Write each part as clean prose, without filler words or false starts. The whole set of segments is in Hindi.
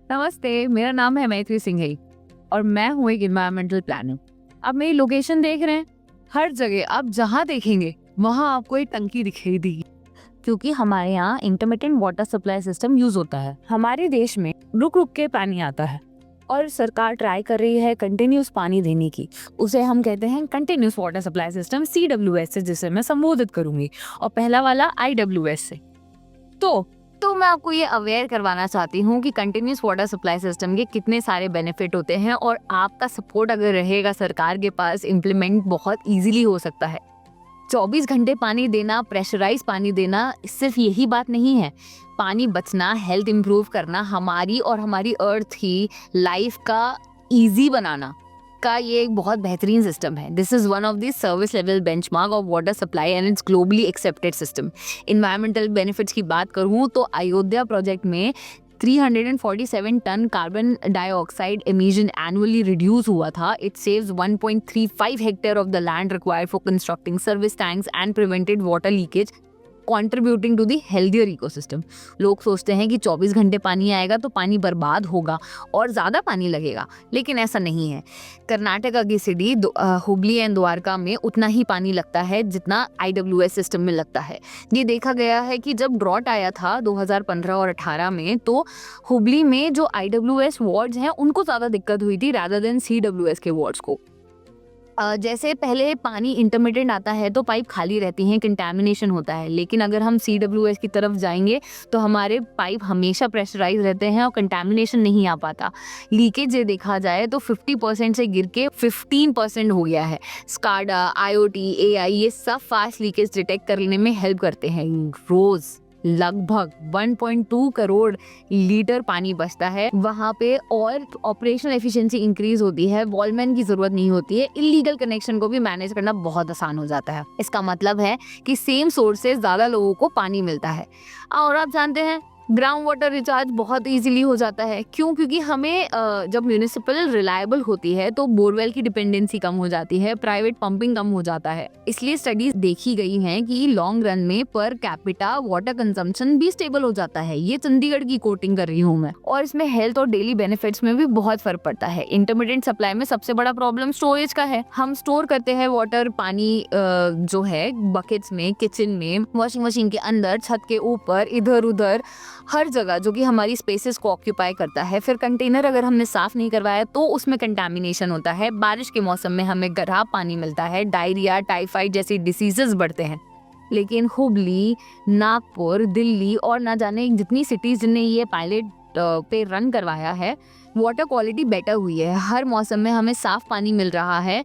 नमस्ते, मेरा नाम है मैत्री सिंघई और मैं हूँ एक इन्वायरमेंटल प्लानर। आप मेरी लोकेशन देख रहे हैं, हर जगह आप जहाँ देखेंगे वहाँ आपको एक टंकी दिखाई देगी, क्योंकि हमारे यहाँ intermittent water supply system use होता है। हमारे देश में रुक रुक के पानी आता है और सरकार ट्राई कर रही है कंटिन्यूस पानी देने की। उसे हम कहते हैं continuous water supply system, CWS से, जिसे मैं संबोधित करूंगी, और पहला वाला IWS से। तो मैं आपको ये अवेयर करवाना चाहती हूँ कि कंटिन्यूस वाटर सप्लाई सिस्टम के कितने सारे बेनिफिट होते हैं, और आपका सपोर्ट अगर रहेगा सरकार के पास, इम्प्लीमेंट बहुत इजीली हो सकता है। 24 घंटे पानी देना, प्रेशराइज पानी देना, सिर्फ यही बात नहीं है। पानी बचना, हेल्थ इंप्रूव करना, हमारी और हमारी अर्थ की लाइफ का ईजी बनाना का ये एक बहुत बेहतरीन सिस्टम है। This is one of the service level benchmark of water supply and it's globally accepted system. Environmental benefits की बात करूँ तो अयोध्या प्रोजेक्ट में 347 tonne carbon dioxide emission annually reduce हुआ था। It saves 1.35 hectare of the land required for constructing service tanks and prevented water leakage, contributing to the healthier ecosystem. लोग सोचते हैं कि 24 घंटे पानी आएगा तो पानी बर्बाद होगा और ज़्यादा पानी लगेगा, लेकिन ऐसा नहीं है। कर्नाटका की सिटी हुबली एंड द्वारका में उतना ही पानी लगता है जितना IWS सिस्टम में लगता है। ये देखा गया है कि जब ड्रॉट आया था 2015 और 18 में, तो हुबली में जो IWS वार्ड्स हैं उनको ज़्यादा दिक्कत हुई थी रादर देन CWS के वार्ड्स को। जैसे पहले पानी इंटरमिटेंट आता है तो पाइप खाली रहती हैं, कंटैमिनेशन होता है, लेकिन अगर हम CWS की तरफ जाएंगे तो हमारे पाइप हमेशा प्रेशराइज रहते हैं और कंटैमिनेशन नहीं आ पाता। लीकेज ये देखा जाए तो 50% से गिर के 15% हो गया है। स्काडा, IoT, AI ये सब फास्ट लीकेज डिटेक्ट करने में हेल्प करते हैं। रोज लगभग 1.2 करोड़ लीटर पानी बचता है वहाँ पे, और ऑपरेशनल एफिशिएंसी इंक्रीज होती है। वॉलमैन की जरूरत नहीं होती है। इलीगल कनेक्शन को भी मैनेज करना बहुत आसान हो जाता है। इसका मतलब है कि सेम सोर्स से ज्यादा लोगों को पानी मिलता है। और आप जानते हैं ग्राउंड वाटर रिचार्ज बहुत इजीली हो जाता है। क्यों? क्योंकि हमें जब म्यूनिसिपल रिलायबल होती है तो बोरवेल की डिपेंडेंसी कम हो जाती है, प्राइवेट पंपिंग कम हो जाता है। इसलिए स्टडीज देखी गई हैं कि लॉन्ग रन में पर कैपिटा वाटर कंजम्पशन भी स्टेबल हो जाता है। ये चंडीगढ़ की कोटिंग कर रही हूँ मैं। और इसमें हेल्थ और डेली बेनिफिट्स में भी बहुत फर्क पड़ता है। इंटरमीडिएट सप्लाई में सबसे बड़ा प्रॉब्लम स्टोरेज का है। हम स्टोर करते हैं वाटर, पानी जो है बकेट्स में, किचन में, वॉशिंग मशीन के अंदर, छत के ऊपर, इधर उधर, हर जगह, जो कि हमारी स्पेसेस को ऑक्यूपाई करता है। फिर कंटेनर अगर हमने साफ नहीं करवाया तो उसमें कंटामिनेशन होता है। बारिश के मौसम में हमें खराब पानी मिलता है, डायरिया, टाइफाइड जैसी डिसीजेस बढ़ते हैं। लेकिन हुबली, नागपुर, दिल्ली और ना जाने जितनी सिटीज जिनने ये पायलट पे रन करवाया है, वाटर क्वालिटी बेटर हुई है। हर मौसम में हमें साफ पानी मिल रहा है।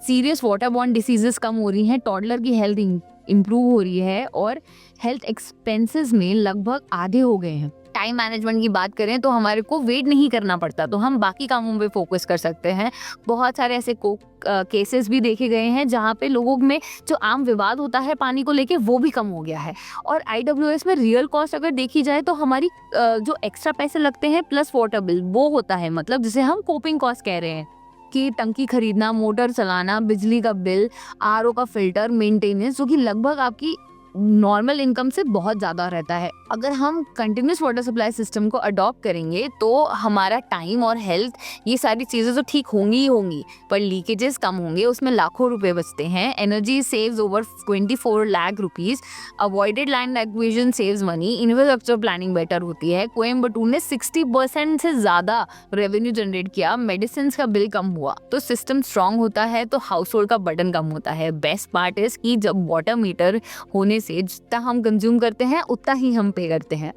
सीरियस वाटर बॉर्न डिसीजेस कम हो रही हैं, टॉडलर की हेल्थ इम्प्रूव हो रही है, और हेल्थ एक्सपेंसेस में लगभग आधे हो गए हैं। टाइम मैनेजमेंट की बात करें तो हमारे को वेट नहीं करना पड़ता, तो हम बाकी कामों पे फोकस कर सकते हैं। बहुत सारे ऐसे केसेस भी देखे गए हैं जहाँ पे लोगों में जो आम विवाद होता है पानी को लेके, वो भी कम हो गया है। और IWS में रियल कॉस्ट अगर देखी जाए तो हमारी जो एक्स्ट्रा पैसे लगते हैं प्लस वाटर बिल, वो होता है, मतलब जिसे हम कोपिंग कॉस्ट कह रहे हैं, कि टंकी खरीदना, मोटर चलाना, बिजली का बिल, RO का फिल्टर, मेंटेनेंस, जो कि लगभग आपकी नॉर्मल इनकम से बहुत ज़्यादा रहता है। अगर हम कंटिन्यूस वाटर सप्लाई सिस्टम को अडॉप्ट करेंगे तो हमारा टाइम और हेल्थ, ये सारी चीज़ें तो ठीक होंगी ही होंगी, पर लीकेजेस कम होंगे, उसमें लाखों रुपए बचते हैं। Energy saves over 24 lakh rupees, avoided land acquisition saves money, infrastructure planning better होती है। कोयम्बटूर ने 60% से ज़्यादा रेवेन्यू जनरेट किया, मेडिसिन का बिल कम हुआ। तो सिस्टम स्ट्रांग होता है तो हाउस होल्ड का बर्डन कम होता है। बेस्ट पार्ट इज कि जब वाटर मीटर होने से जितना हम कंज्यूम करते हैं उतना ही हम पे करते हैं।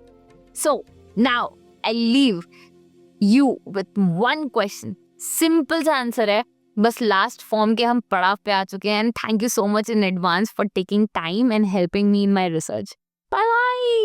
So now I leave you with one question. Simple सा आंसर है, बस लास्ट फॉर्म के हम पड़ाव पे आ चुके हैं। And thank you so much in advance for taking time and helping me in my research. Bye bye.